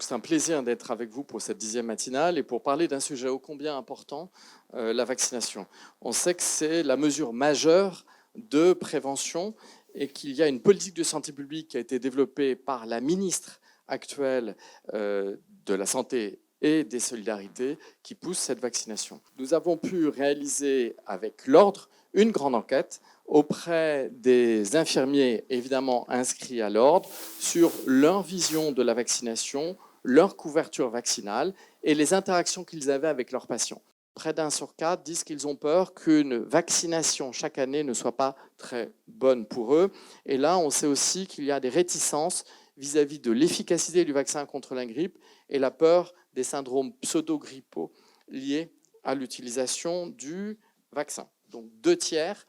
c'est un plaisir d'être avec vous pour cette 10e matinale et pour parler d'un sujet ô combien important, la vaccination. On sait que c'est la mesure majeure de prévention et qu'il y a une politique de santé publique qui a été développée par la ministre actuelle de la Santé et des Solidarités qui pousse cette vaccination. Nous avons pu réaliser avec l'Ordre une grande enquête auprès des infirmiers, évidemment inscrits à l'Ordre, sur leur vision de la vaccination, leur couverture vaccinale et les interactions qu'ils avaient avec leurs patients. Près d'un sur 4 disent qu'ils ont peur qu'une vaccination chaque année ne soit pas très bonne pour eux. Et là, on sait aussi qu'il y a des réticences vis-à-vis de l'efficacité du vaccin contre la grippe et la peur des syndromes pseudo-grippaux liés à l'utilisation du vaccin. Donc 2/3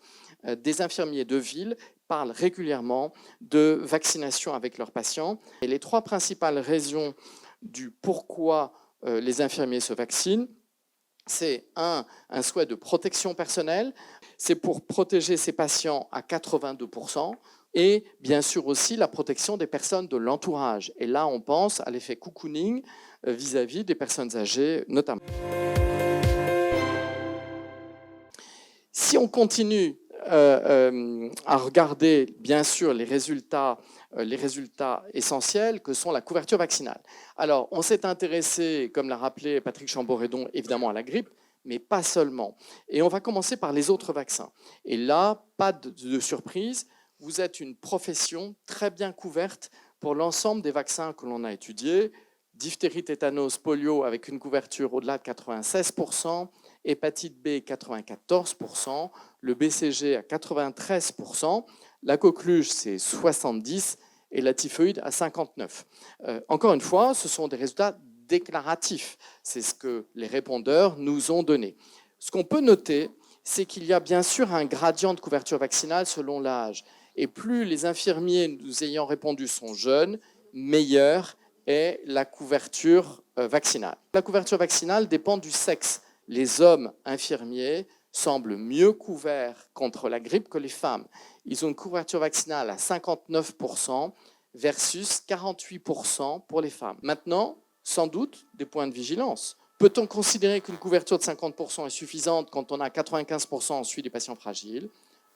des infirmiers de ville parlent régulièrement de vaccination avec leurs patients. Et les 3 principales raisons du pourquoi les infirmiers se vaccinent, c'est un souhait de protection personnelle, c'est pour protéger ces patients à 82%, et bien sûr aussi la protection des personnes de l'entourage. Et là, on pense à l'effet cocooning vis-à-vis des personnes âgées notamment. Si on continue à regarder, bien sûr, les résultats essentiels que sont la couverture vaccinale. Alors, on s'est intéressé, comme l'a rappelé Patrick Chamboredon, évidemment à la grippe, mais pas seulement. Et on va commencer par les autres vaccins. Et là, pas de surprise, vous êtes une profession très bien couverte pour l'ensemble des vaccins que l'on a étudiés. Diphtérie, tétanos, polio avec une couverture au-delà de 96%, hépatite B 94%, le BCG à 93%, la coqueluche c'est 70% et la typhoïde à 59%. Encore une fois, ce sont des résultats déclaratifs. C'est ce que les répondeurs nous ont donné. Ce qu'on peut noter, c'est qu'il y a bien sûr un gradient de couverture vaccinale selon l'âge. Et plus les infirmiers nous ayant répondu sont jeunes, meilleure est la couverture vaccinale. La couverture vaccinale dépend du sexe. Les hommes infirmiers semblent mieux couverts contre la grippe que les femmes. Ils ont une couverture vaccinale à 59% versus 48% pour les femmes. Maintenant, sans doute, des points de vigilance. Peut-on considérer qu'une couverture de 50% est suffisante quand on a 95% en suit des patients fragiles?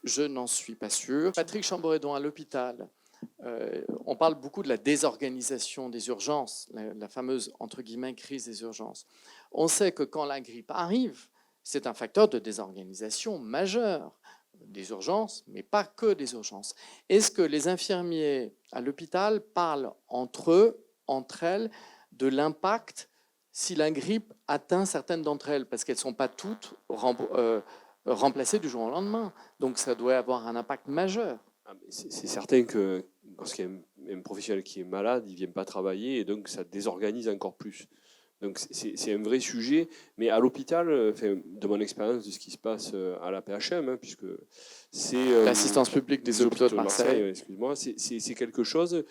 Je n'en suis pas sûr. Patrick Chamboredon à l'hôpital. On parle beaucoup de la désorganisation des urgences, la fameuse, entre guillemets, crise des urgences. On sait que quand la grippe arrive, c'est un facteur de désorganisation majeur des urgences, mais pas que des urgences. Est-ce que les infirmiers à l'hôpital parlent entre eux, entre elles, de l'impact si la grippe atteint certaines d'entre elles, parce qu'elles ne sont pas toutes remplacées du jour au lendemain. Donc ça doit avoir un impact majeur. C'est certain que lorsqu'il y a un professionnel qui est malade, il ne vient pas travailler et donc ça désorganise encore plus. Donc c'est un vrai sujet, mais à l'hôpital, de mon expérience de ce qui se passe à la PHM, puisque c'est l'assistance publique des hôpitaux de Marseille, excuse-moi, c'est quelque chose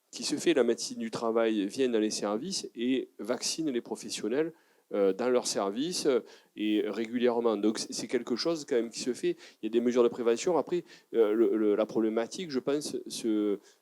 qui se fait. La médecine du travail vient dans les services et vaccine les professionnels dans leurs services et régulièrement. Donc c'est quelque chose quand même qui se fait. Il y a des mesures de prévention. Après, la problématique, je pense,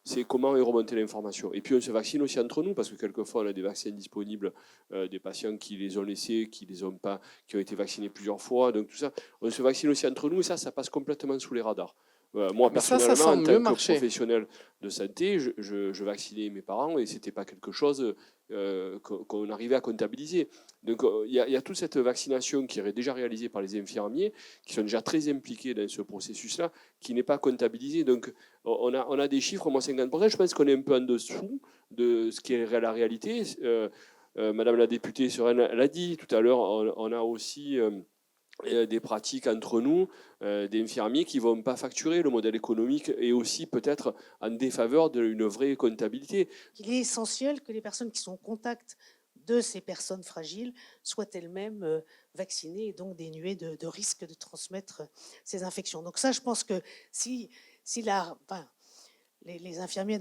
c'est comment est remontée l'information. Et puis on se vaccine aussi entre nous, parce que quelquefois on a des vaccins disponibles, des patients qui les ont laissés, qui les ont pas, qui ont été vaccinés plusieurs fois. Donc tout ça, on se vaccine aussi entre nous et ça passe complètement sous les radars. Moi, personnellement, ça en tant que marcher. professionnel de santé, je vaccinais mes parents et ce n'était pas quelque chose qu'on arrivait à comptabiliser. Donc, il y a toute cette vaccination qui est déjà réalisée par les infirmiers, qui sont déjà très impliqués dans ce processus-là, qui n'est pas comptabilisé. Donc, on a des chiffres, moi, 50%, je pense qu'on est un peu en dessous de ce qui est la réalité. Madame la députée Sereine l'a dit tout à l'heure, on a aussi des pratiques entre nous, des infirmiers qui ne vont pas facturer. Le modèle économique est aussi peut-être en défaveur d'une vraie comptabilité. Il est essentiel que les personnes qui sont en contact de ces personnes fragiles soient elles-mêmes vaccinées et donc dénuées de risque de transmettre ces infections. Donc ça, je pense que si les infirmiers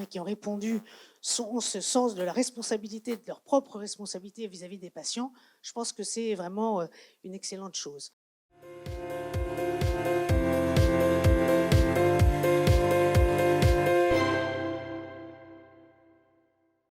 qui ont répondu ont ce sens de la responsabilité, de leur propre responsabilité vis-à-vis des patients, je pense que c'est vraiment une excellente chose.